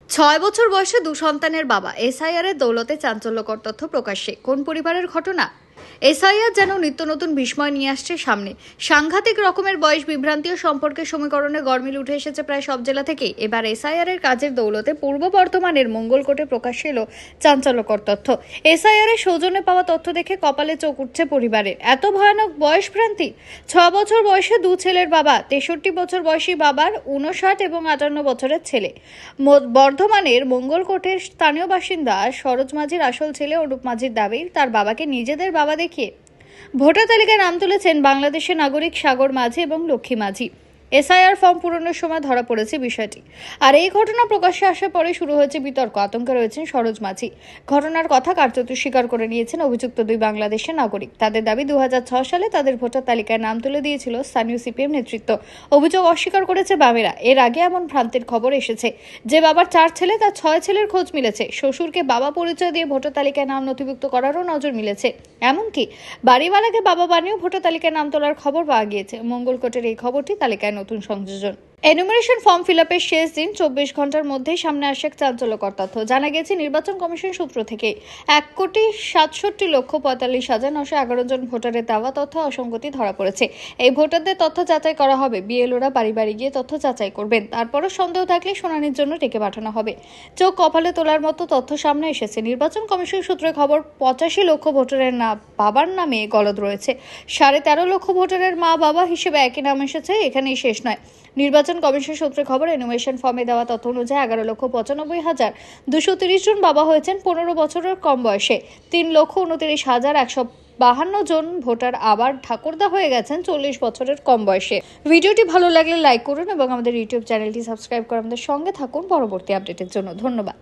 ৬ বছর বয়সে ২ সন্তানের বাবা এসআইআরের দৌলতে চাঞ্চল্যকর তথ্য প্রকাশ্যে। কোন পরিবারের ঘটনা? এসআইআর যেন নিত্য নতুন বিস্ময় নিয়ে আসছে সামনে। সাংঘাতিক রকমের বয়স বিভ্রান্তি ও সম্পর্কের সমীকরণে গরমিল উঠে এসেছে প্রায় সব জেলা থেকেই। এবার এসআইআর এর কাজের দৌলতে পূর্ব বর্ধমানের মঙ্গলকোটে প্রকাশ্যে এলো চাঞ্চল্যকর তথ্য। এসআইআর এর সৌজন্যে পাওয়া তথ্য দেখে কপালে চোখ উঠছে পরিবারের। এত ভয়ানক বয়স ভ্রান্তি! ৬ বছর বয়সে ২ ছেলের বাবা, ৬৩ বছর বয়সী বাবার ৫৯ এবং ৫৮ বছরের ছেলে। বর্ধমানের মঙ্গলকোটের স্থানীয় বাসিন্দা সরোজ মাঝির আসল ছেলে অনুপ মাঝির দাবি, তার বাবাকে নিজেদের বাবা দেখিয়ে ভোটার তালিকায় নাম তুলেছেন বাংলাদেশের নাগরিক সাগর মাঝি এবং লক্ষ্মী মাঝি। এসআইআর ফর্ম পূরণের সময় ধরা পড়েছে বিষয়টি। আর এই ঘটনা প্রকাশ্যে আসার পরে শুরু হয়েছে বিতর্ক। আতঙ্কে রয়েছেন সরোজ মাঝি। ঘটনার কথা কার্যত স্বীকার করে নিয়েছেন অভিযুক্ত ২ বাংলাদেশের নাগরিক। তাদের দাবি ২০০৬ সালে তাদের ভোটার তালিকায় নাম তুলে দিয়েছিল স্থানীয় সিপিএম নেতৃত্ব। অভিযোগ অস্বীকার করেছে বামেরা। এর আগে এমন ভ্রান্তির খবর এসেছে যে বাবার ৪ ছেলে, তার ৬ ছেলের খোঁজ মিলেছে। শ্বশুরকে বাবা পরিচয় দিয়ে ভোটার তালিকায় নাম নথিভুক্ত করারও নজর মিলেছে। এমনকি বাড়িওয়ালাকে বাবা বানিয়েও ভোটার তালিকায় নাম তোলার খবর পাওয়া গিয়েছে। মঙ্গলকোটের এই খবরটি তালিকায় নতুন সংযোজন। এনুমারেশন ফর্ম ফিলআপের শেষ দিন ২৪ ঘন্টার মধ্যেই সামনে আসে এক চাঞ্চল্যকর তথ্য। জানা গেছে নির্বাচন কমিশন সূত্র থেকে ১,৬৭,৪৫,৯১১ জন ভোটারের দেওয়া তথ্য অসঙ্গতি ধরা পড়েছে। এই ভোটারদের তথ্য যাচাই করা হবে। বিএলওরা বাড়ি বাড়ি গিয়ে তথ্য যাচাই করবেন। তারপরও সন্দেহ থাকলে শুনানির জন্য ডেকে পাঠানো হবে। চোখ কপালে তোলার মতো তথ্য সামনে এসেছে। নির্বাচন কমিশন সূত্রে খবর, ৮৫ লক্ষ ভোটারের বাবার নামে গলদ রয়েছে। ১৩.৫ লক্ষ ভোটারের মা বাবা হিসেবে একই নাম এসেছে। এখানেই শেষ নয়। নির্বাচন কমিশন সূত্রে খবর, এনুমেশন ফর্মে দেওয়া তথ্য অনুযায়ী ১১,৯৫,২৩০ জন বাবা হয়েছেন ১৫ বছরের কম বয়সে। ৩,২৯,১৫২ জন ভোটার আবার ঠাকুরদা হয়ে গেছেন ৪০ বছরের কম বয়সে। ভিডিওটি ভালো লাগলে লাইক করুন এবং আমাদের ইউটিউব চ্যানেলটি সাবস্ক্রাইব করে আমাদের সঙ্গে থাকুন পরবর্তী আপডেটের জন্য। ধন্যবাদ।